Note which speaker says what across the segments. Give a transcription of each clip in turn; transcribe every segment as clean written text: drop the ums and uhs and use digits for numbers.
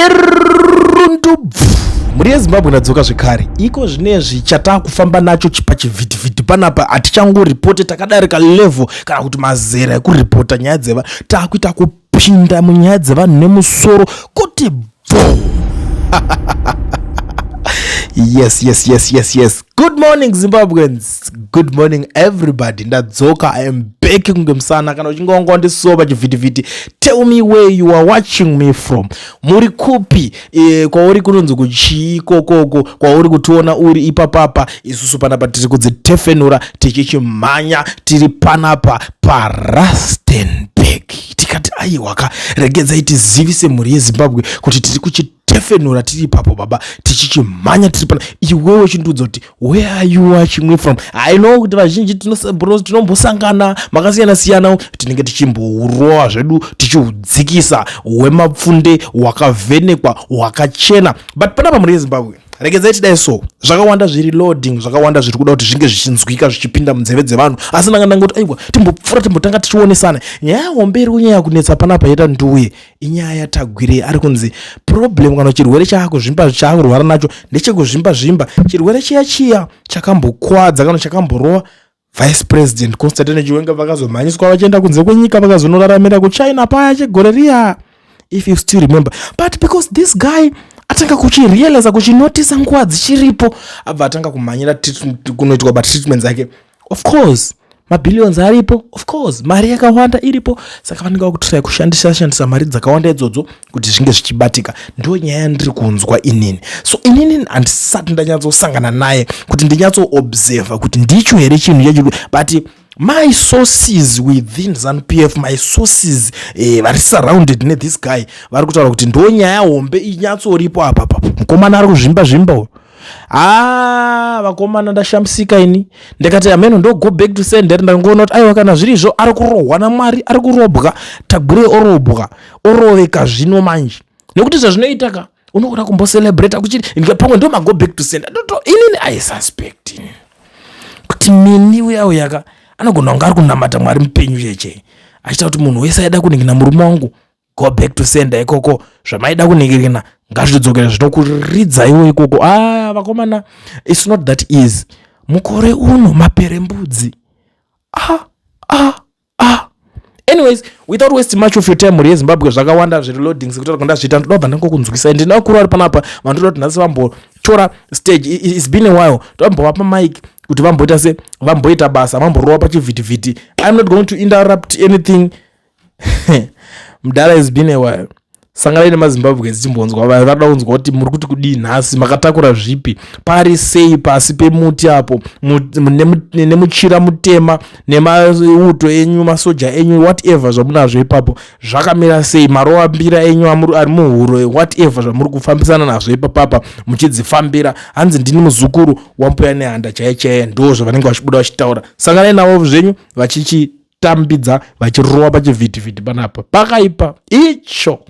Speaker 1: irundu muri yeZimbabwe nadzoka zvekare iko zvinezvi chatakufamba nacho pachivhitivhiti panapa hatichangoripoti takadarika level kana kuti mazera ekuripota nyaya dzeva takuita kupinda munyaya dzevanhu nemusoro kuti bvo yes. Good morning Zimbabweans, good morning everybody. Ndadzoka, I am back kungemsana kana uchingongo ndisoba chivhitivhiti. Tell me where you are watching me from. Muri kupi kwauri kunonzi kuchii kokoko kwauri kutuona uri ipapapa isusu panapa tiri kudzitefenura tichichimhanya tiri panapa paRustenburg. Tikati aiwaka regedzai tizivise mhuri yeZimbabwe kuti tiri kuchitefenura tiri ipapo baba tichichimhanya tiri pana. Iwewe chindudza kuti where are you watching me from? I know kuti vazhinji tinombosangana makasiyana siyana tinenge tichimborova zvedu tichiudzikisa hwemapfunde hwakavhenekwa hwakachena, but panapa mhuri yeZimbabwe regedzai tidai so zvakawanda zviri loading, zvakawanda zviri kuda kuti zvinge zvichinzwika zvichipinda munzeve dzevanhu, asi ndangoti aiwa timbopfura timbotanga tichionesana. Nyaya hombe iri kunyanya kunetsa panapa yeta nduye inyaya yatagwire ari kunzi problem kana chirwere chakuzvimba chakurwara nacho ndechekuzvimba chirwere chiya chakambokwadza kana chakamborova Vice President Constantine Chiwenga vakazomhanyiswa vachienda kunze kwenyika vakazonoraramira kuChina paya chegore riya, if you still remember. But because this guy atanga kuchirealize kuchinotisa nguva dzichiripo abva atanga kumhanyira kunoitwa treatment dzake. Of course mabillions aripo, of course mari yakawanda iripo, saka vanenge kutorai kushandisa mari dzakawanda idzodzo kuti zvinge zvichibatika. Ndo nyaya ndiri kunzwa inini. So inini handisati ndanyatsosangana naye kuti ndinyatso observe kuti ndicho here chinhu chacho, but my sources within ZANU-PF, my sources vari surrounded this guy vari kutaura kuti ndo nyaya hombe inyatsoripo apa. Mukomana ari kuzvimba vakomana ndashamisika ini ndikati ameno ndo go back to sender ndangoona kuti aiwa kana zvirizvo ari kurohwa naMwari, ari kurobwa tagure orobwa oroveka zvino manje nekuti zvazvinoitaka unoona kumbocelebrate kuchiti pamwe ndo mago back to sender. Inini I suspect kuti mini uyauya anogona kunge ari kunamata Mwari mupenyu cheche achita kuti munhu wese aida kuningina murume wangu go back to sender ikoko zvamaida kuningirina ngazvidzokere zvinokuridza ikoko. Vakomana, it's not that easy. Mukore uno maperembudzi. Anyways, without wasting much of your time muri yeZimbabwe zvakawanda zviri loading sekuti ndazviita ndobva ndangokunzwisa ndinakura ari panapa vanhu kuti nhasi vambotora stage. It's been a while vambovapa mic kuti vamboita se vamboita basa vamborova pachivhitivhiti. I'm not going to interrupt anything. Mudara has been a while. Sanganai nemaZimbabwe zichimbonzwa vada kunzwa kuti muri kuti kudii nhasi, makatakura zvipi, pari sei pasi pemuti apo nemuchira mutema nemauto enyu masoja enyu whatever zvamunazvo ipapo zvakamira sei, marova mbira enyu ari muhuro whatever zvamuri kufambisana nazvo ipapapa muchidzifambira. Hanzi ndini muzukuru wambuya nehanda chaiye ndo zvavanenge vachibuda vachitaura. Sanganai navo zvenyu vachichitambidza vachirova pachivhitivhiti panapa pakaipa icho.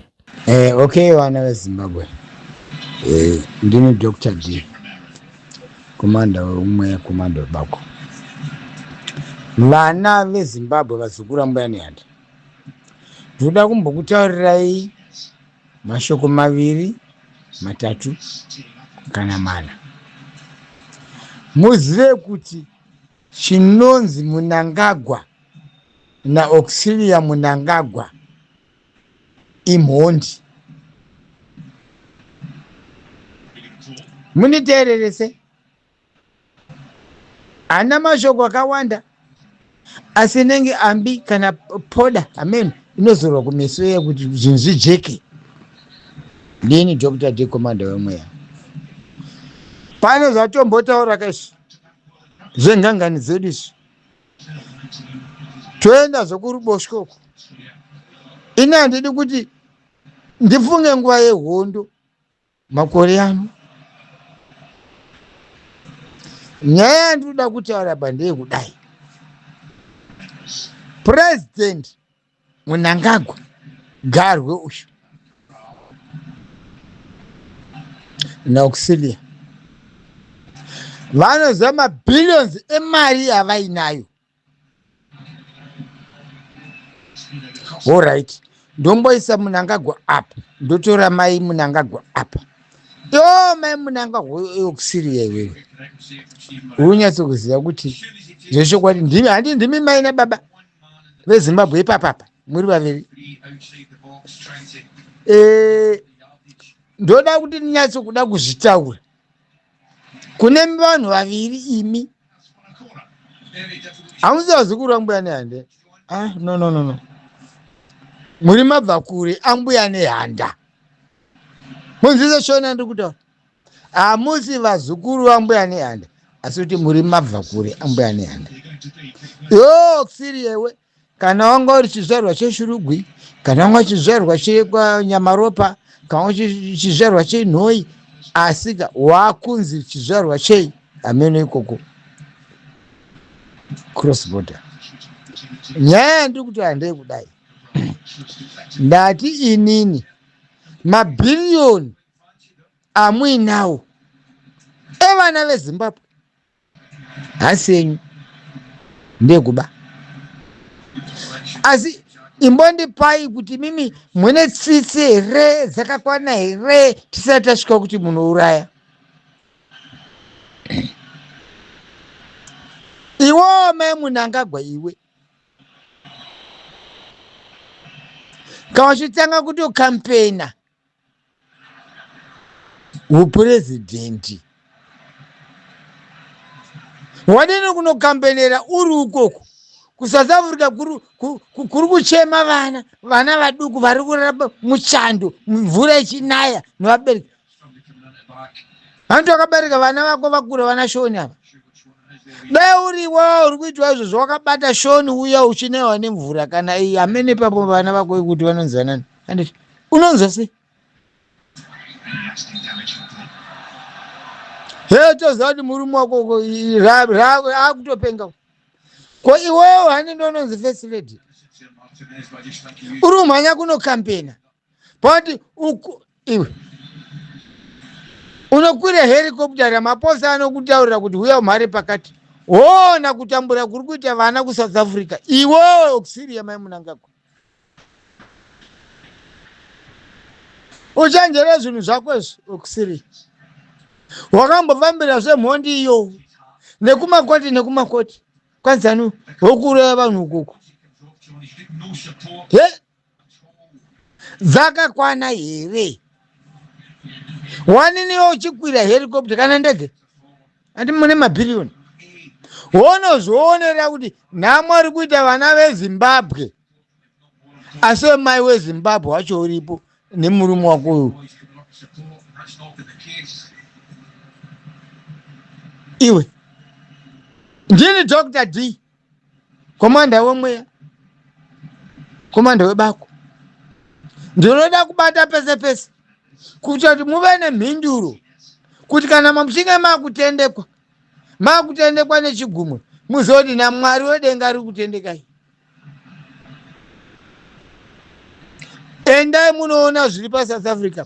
Speaker 2: Okay, vana veZimbabwe, ndini Dr. D, komanda umwe komanda webako. Vana veZimbabwe vazukuru ambuya nehanda, ndoda kumbokutaurirai mashoko maviri matatu kana mana. Muzive kuti chinonzi Mnangagwa naAuxilia Mnangagwa imhondi. Muniteererese, ana mashoko akawanda asi nenge ambi kana poda amen inozorwa kumeso ye kuti zvinhu zvijeke. Ndini Dr. D, komanda wemweya. Pane zvatombotaura kaizvi zvengangani dzedu izvi toenda zvokuruboshwe uku. Ini handidi kuti ndifunge nguva yehondo makore ano. Nyaya yandinoda kutaura apa ndeyekudai. President Mnangagwa Garwe uyu naAuxilia vanoziva mabillions emari yavainayo. All right. ndomboisa Mnangagwa apa, ndotora mai Mnangagwa apa. Yo mai Mnangagwa yokusiriya iwewe. Unyatsokuziva kuti zvechokwadi ndimi mai nababa veZimbabwe ipapapa muri vaviri. Ndoda kuti ndinyatsokuda kuzvitaura. Kune vanhu vaviri imi. Hamuzivazi kurwa mbuya nehanda. No. Muri mabva kure ambuya nehanda. Munzise shona ndiri kutaura. Hamusi vazukuru vambuya nehanda. Asi kuti muri mabva kure ambuya nehanda. Yo kusiriyewe. Kana wanga uri chizvarwa cheshurugwi, kana wanga chizvarwa chenyamaropa, kana wanga chizvarwa chenhoi, asika wakunzi chizvarwa chei ameno ikoko cross border. Nyaya ndiri kuti handei kudai. Ndati inini mabhiriyoni amuinawo evana veZimbabwe hasi yenyu ndekuba. Asi imbondipai kuti mimi mune tsitsi here dzakakwana here tisati tasvika kuti munouraya. Iwo mai Mnangagwa iwe kawachitanga kutokampena upurezidhendi, wadini kunokampenera uri ukoko kuSouth Africa kuri kuchema vana vaduku vari kuramba muchando mvura ichinaya nevabereki. Vantu vakabereka vana vako vakura vana shoni apa. Dai uriwo uri kuitwa izvozvo wakabata shoni uya uchinewa nemvura kana amene papo vana vako kuti vanonzi nani? Anditi unonzi sei? Toziva kuti murume wako akutopenga. Ko iwewe hani ndononzi first lady. Uri umhanya kunokampena. Pati iwe unokwira helicopter maposa anokutaurira kuti uya umhare pakati. Wona kutambura kuri kuita vana kuSouth Africa. Iwewe ukusiriya mai Mnangagwa. Uchanjera zvinhu zvako izvi ukusiriya. Wakambofambira zvemhondi iyo nekumakoti. Kwanzanu vokuraya vanhu ukoko. Dzakakwana here? Waniniwo uchikwira helicopter kana ndege? Andi mune mabhiriyoni. Wonozvionera kuti namwari kuita vana veZimbabwe. Asi mai weZimbabwe wacho uripo nemurume wako uyu. Iwe ndini Dr. D, komanda wemweya, komanda webako. Ndinoda kubata pese kuti muve nemhinduro kuti kana muchinge makutendekwa nechigumwe muzoti naMwari wedenga ari kutendekai. Endai munoona zviri paSouth Africa.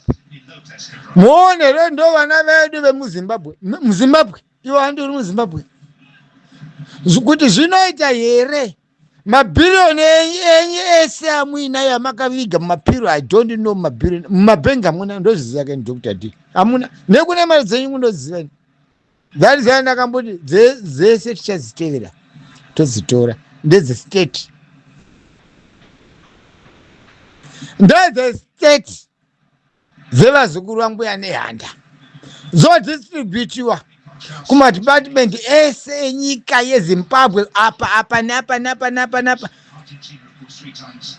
Speaker 2: Muone ndo vana vedu vemuZimbabwe. Muzimbabwe iwo andiri muZimbabwe. Kuti zvinoita here mabhiriyoni ese amuinayo amakaviga mumapiro. I don't know mabhiriyoni mumabhengi amuna ndozviziva kani Dr. D. Amuna nekune mari dzenyu mundoziva. That is ndakamboti dzese tichazitevera todzitora ndedzestate. Ndedzestate dzevazukuru vambuya nehanda zodistributiwa kumadepartment ese enyika yeZimbabwe apa napa.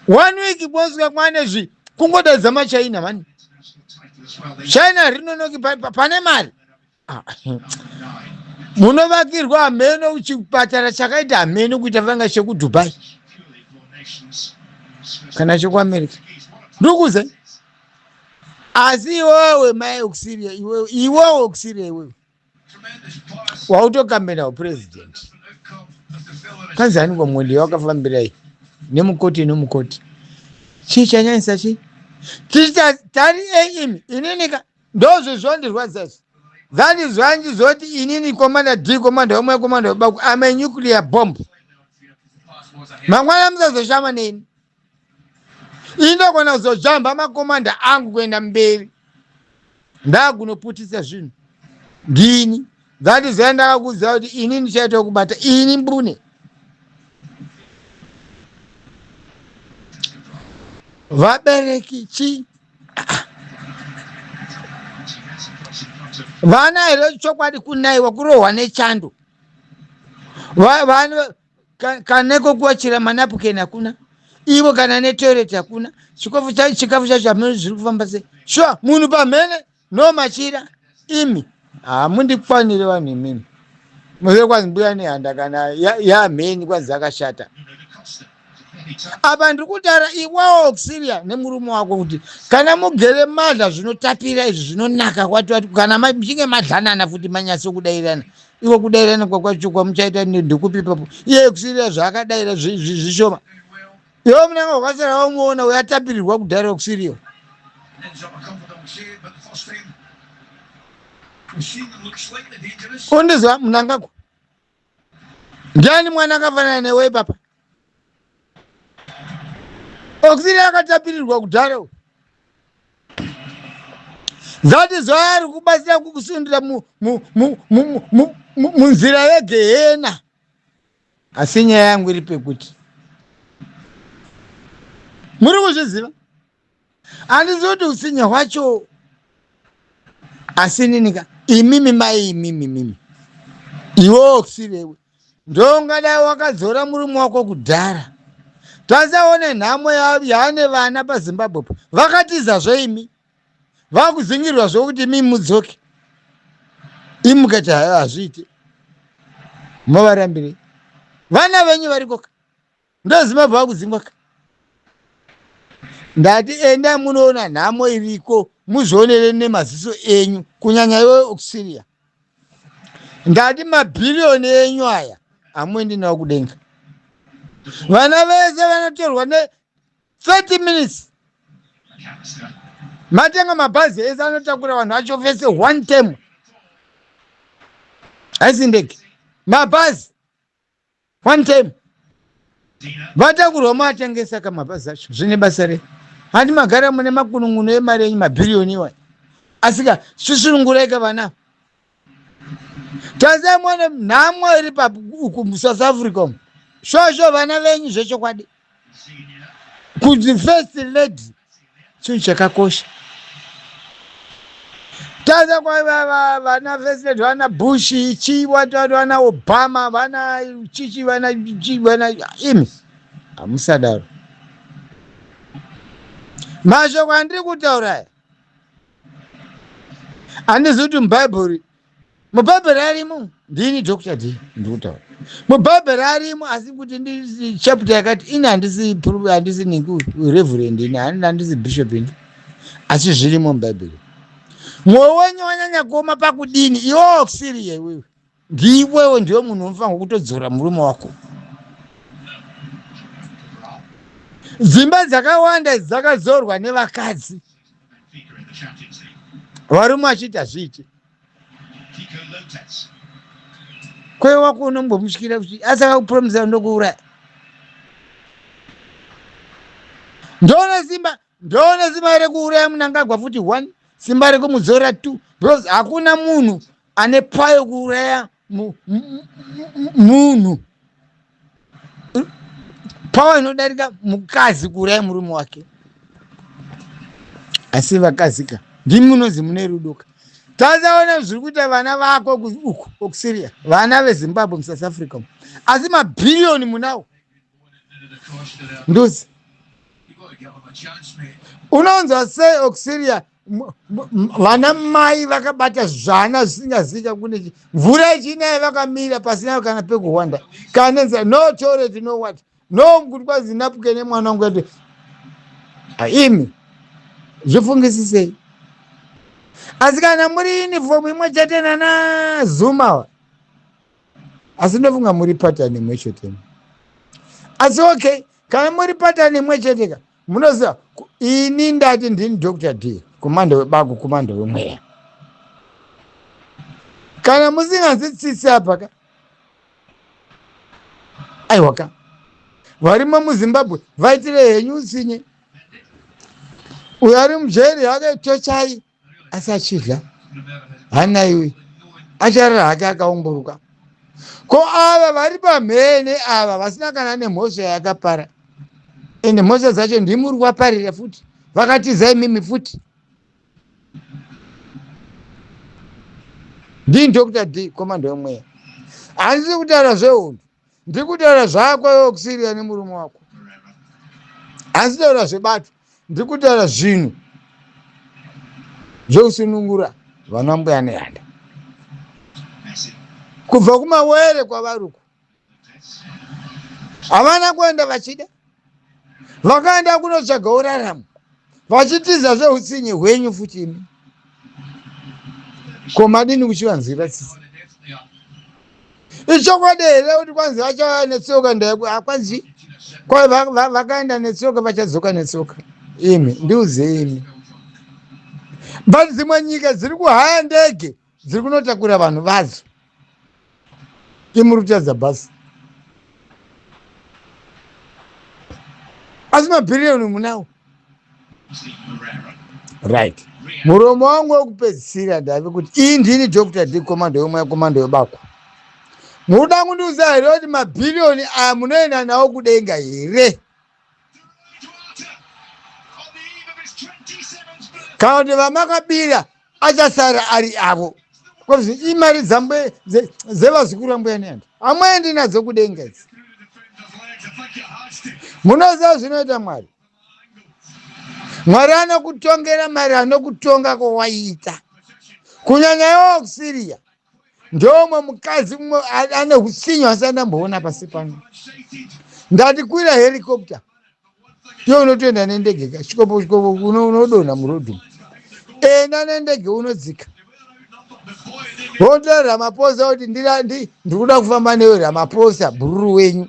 Speaker 2: 1 week bosika kwane kungodedza maChina mani. China rinonoki pane mari. Munovakirwa ameno chipatara chakaita ameno kuita vanga chekuDubai kana chekuAmerica. Ndukuze asi iwewe mai ukusiriya iwewe ukusiriya iwewe wautokambena upresident. Kanzani kwa mwende wakafambirai nemukoti chii chanyanyisa chii tari imi ininika ndozvo zvondirwadzazvo. That is why zoti inini komanda D, komanda wemwe, komanda webako ame nuclear bomb. Mangwana musazoshama neni. indogona kuzojamba makomanda angu kuenda mberi ndakunoputisa zvinhu ndini dzati zandakakuudza kuti ini ndichaita kubata ini mbune vabereki chi vana here chokwadi kunaiwa kurohwa nechando kaneko kuwachira manapukeni hakuna ivo kana netoilet hakuna chikafu chacho hamene zviri kufamba sei sure munhu pamhene no machira imi hamundifanire vanhu imini muze kwanzi mbuya nehanda kana yamheni kwanzi akashata apa ndiri kutaura iwawo kusiria nemurume wako kuti kana mugere madla zvinotapira izvi zvinonaka kwati kana michinge madlanana futi manyase kudairana iwo kudairana kwakwacho kwamuchaita ndikupipapo iye kusiria zvaakadaira zvishoma iwo munanga wakasara wamuona uyatapirirwa kudhara kusiriwa undizwa munangako ndiani mwana akafanana newe papa okusiri akatapirirwa kudhara zati zvaari kubatsira kukusundira munzira yegehena asi nyaya yangu iri pekuti muri kuzviziva handizi kuti usinya hwacho asi ninika imimi mai imimi iwo kusiriwe ndongadai wakadzora murume wako kudhara tasaone nhamo yaane vana pazimbabwe po vakatiza zveimi vakuzingirirwa zvokuti mimi mudzoke imukati hayo hazviiti movarambirei vana venyu varikoka ndozimbabwe vakuzingwaka ndati enda munoona nhamo iriko muzvionere nemaziso enyu kunyanya iwe okusiria ndati mabhiriyoni enyu aya hamwendi nawo kudenga vana vese vanotorwa ne30 minutes matenga mabhazi ese anotakura vanhu vacho vese one time haisi ndege mabhazi one time vatakurwa maatengesa kamabhazi acho zvine basa rei handi magara mune makunun'uno emari enyu mabhiriyoni iwayo asika svisununguraika vana tasamone nhamo iri South Africa shosho vana venyu zvechokwadi kuti first lady chinhu chakakosha taza kwa vana first lady vana Bush chi vana Obama vana chichi vana imi hamusadaro mashoko andiri kutaura handizi kuti mubhaibheri arimo ndini Dr. D ndiri kutaura mubhaibheri arimo asi kuti ndi chapter yakati ini handisi reverend ini handisi bishop ini asi zvirimo mubhaibheri mwoyo wenyu wanyanya kuoma pakudini iwewo kusiriye iwewe ndiwewo ndiwe munhu unofanirwa kutodzora murume wako dzimba dzakawanda dzakadzorwa nevakadzi varume vachiita zviiti kwe wako unombomutyira kuti asaka kupromisa ndokuuraya ndoona simba rekuuraya munangagwa futi 1 simba rekumudzora 2 because hakuna munhu ane payo kuuraya munhu pawa inodarika mukadzi kuuraya murume wake asi vakazika ndimi munonzi mune rudoka tasaona zviri kuita vana vako uku okusiria vana vezimbabwe muSouth Africa asi mabhiriyoni munawo ndozi unonzwa sei okusiria vana mai vakabata zvana zvisingazika kune mvura ichinaya vakamira pasina kana pekuhwanda kanenza no toilet no what no kuti kwazi napukene mwana wangu ati imi zvifungisisei asi kana muri uniform imwe chete nana Zuma asi ndofunga muri pattern imwe chete asi okay kana muri pattern imwe chete munoziva ini ndati ndini Dr. D kumando webaku kumando wemweya kana musinganzitsitsi apa aiwaka varimo muZimbabwe vaitire henyu usinye uyo ari mujeri akaitwa chai asachidla hana iwe acharira hake akaumburuka. Ko ava vari pamhene ava vasina kana nemhosva yakapara, ende mhosva dzacho ndimuri waparira futi, vakatizai mimi futi. Ndini Dr. D komando yemweya, handisi kutaura zveunhu, ndiri kutaura zvako iwe kusiriya nemurume wako. Handisi kutaura zvebato, ndiri kutaura zvinhu zveusunungura vana mbuya nehanda kubva kumawere kwavaruku. Havana kuenda vachida, vakaenda kunotsvaga uraramo vachitiza zveutsinye hwenyu futi. Imi ko madini kuchivanzira sisi ichokwadi here kuti kwanzi vachauya netsoka? Hakwanzi kwai vakaenda netsoka vachadzoka netsoka. Imi ndiuze imi, but dzimwe nyika dziri kuhaya ndege dziri kunotakura vanhu vadzo. Imi rutadza basi, asi mabhiriyoni munawo, right? Muromo wangu wekupedzisira ndave kuti iyi ndini Dr. D komando yomweya, komando yobako. Munoda kundiudza here kuti mabhiriyoni aya munoenda nawo kudenga here? Kana kuti vamakabira achasara ari avo? Kozi imari dzevazukuru vambuya nehanda hamwendi nadzo kudenga idzi. Munoziva zvinoita Mwari? Mwari anokutongera mari, anokutonga kwawaita. Kunyanya iwo kusiriya ndomwe mukadzi mumwe ane hutsinyo asati ndamboona pasi pano. Ndati kwira helikopta iwe unotoenda nendege kachikopo unodonha murodhi, enda nendege unodzika. Wotora Ramaphosa kuti ndiri kuda kufamba newe Ramaphosa bhururu wenyu,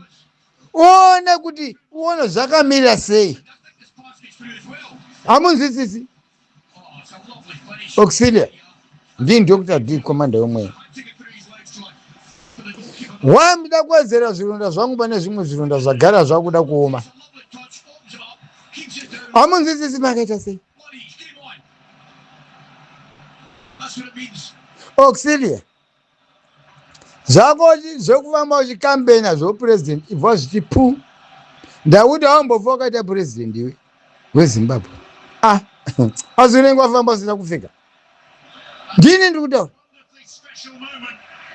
Speaker 2: uone kuti uone zvakamira sei. Hamunzwisisi? Auxilia, ndini Dr. D komanda yomweya. Wambida kuwedzera zvironda zvangu pane zvimwe zvironda zvagara zvakuda kuoma. Hamunzwisisi makaita sei? Auxilia, zvako zvekufamba uchikambena zvepresident ibva zvichipu. Ndakuti haumbofa wakaita president iwe weZimbabwe. Asi unenge wafamba usina kupfeka. Ndini ndiri kutaura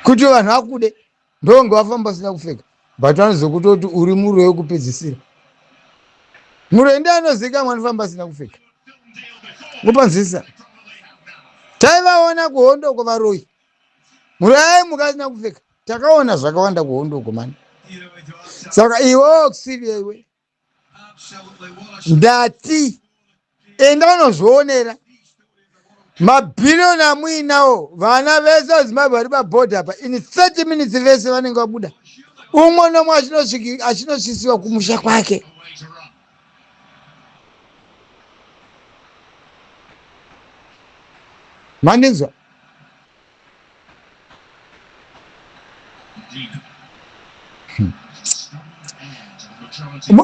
Speaker 2: kuti vanhu vakude ndonge wafamba usina kupfeka, but vanozokutoti uri muroi wekupedzisira. Muroi ndiye anozivikanwa anofamba asina kupfeka. Mupanzisa taivaona kuhondoko varoi, muroi aimuka asina kupfeka. Takaona zvakawanda kuhondoko mani. Saka iwe Auxilia iwe, ndati enda unozvionera mabhiriyoni amuinawo. Vana vese veZimbabwe vari pabhodhi apa in 30 minutes vese vanenge vabuda. Umwe nomwe achinosvisiwa kumusha kwake. Mandinzwa?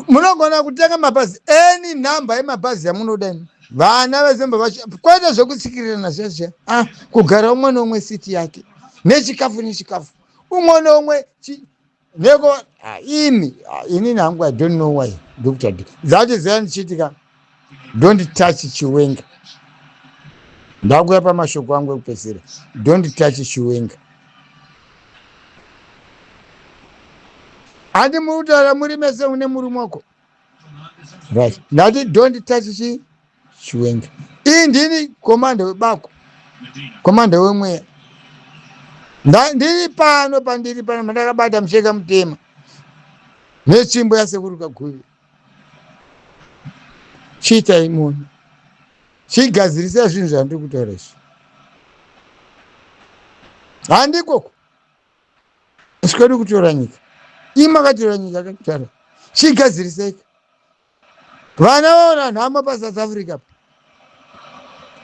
Speaker 2: Munogona kutenga mabhazi, any number yemabhazi yamunoda. Vana veZimbabwe kwete zvekutsikirirana zveshe. Kugara umwe nomwe siti yake nechikafu nechikafu, umwe nomwe neko. Inini hangu I don't know why Dr. D zati ziyani chiitika, don't touch chiwenga. Ndakuya pamashoko angu ekupedzisira, don't touch chiwenga. Handi mutaura muri mese une murume wako, right? Ndati don't touch chiwenga. Iyi ndini komando webako, komando wemweya. Ndiri pano pandiri pano mandakabata mucheka mutema netsvimbo yasekuru Kaguvi. Chiitai munhu, chigadzirisa zvinhu zvandiri kutaura izvi. Handikoko sikwedi kutora nyika. Imakatora nyika kakutara chigadziriseka. Vana vaona nhamo paSouth Africa.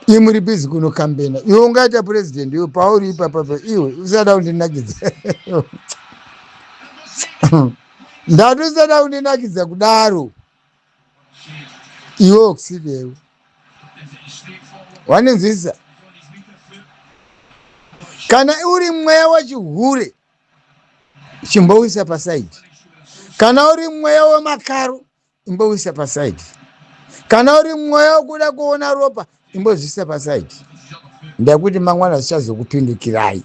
Speaker 2: Imuri bizi kunokambena. Iwe ungaita president iwe pauri ipapa iwe usada kundinakidza. Ndati usada kundinakidza kudaro. Iwe Auxilia iwe. Wanenzisa. Kana uri mweya wachihure chimbowisa pasaidi. Kana uri mweya wemakaro imbowisa pasaidi. Kana uri mweya wekuda kuona ropa imbozvisa pasaidi. Ndakuti mangwana zvichazokupindukirai.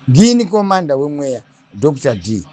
Speaker 2: Ndini komanda wemweya Dr. D.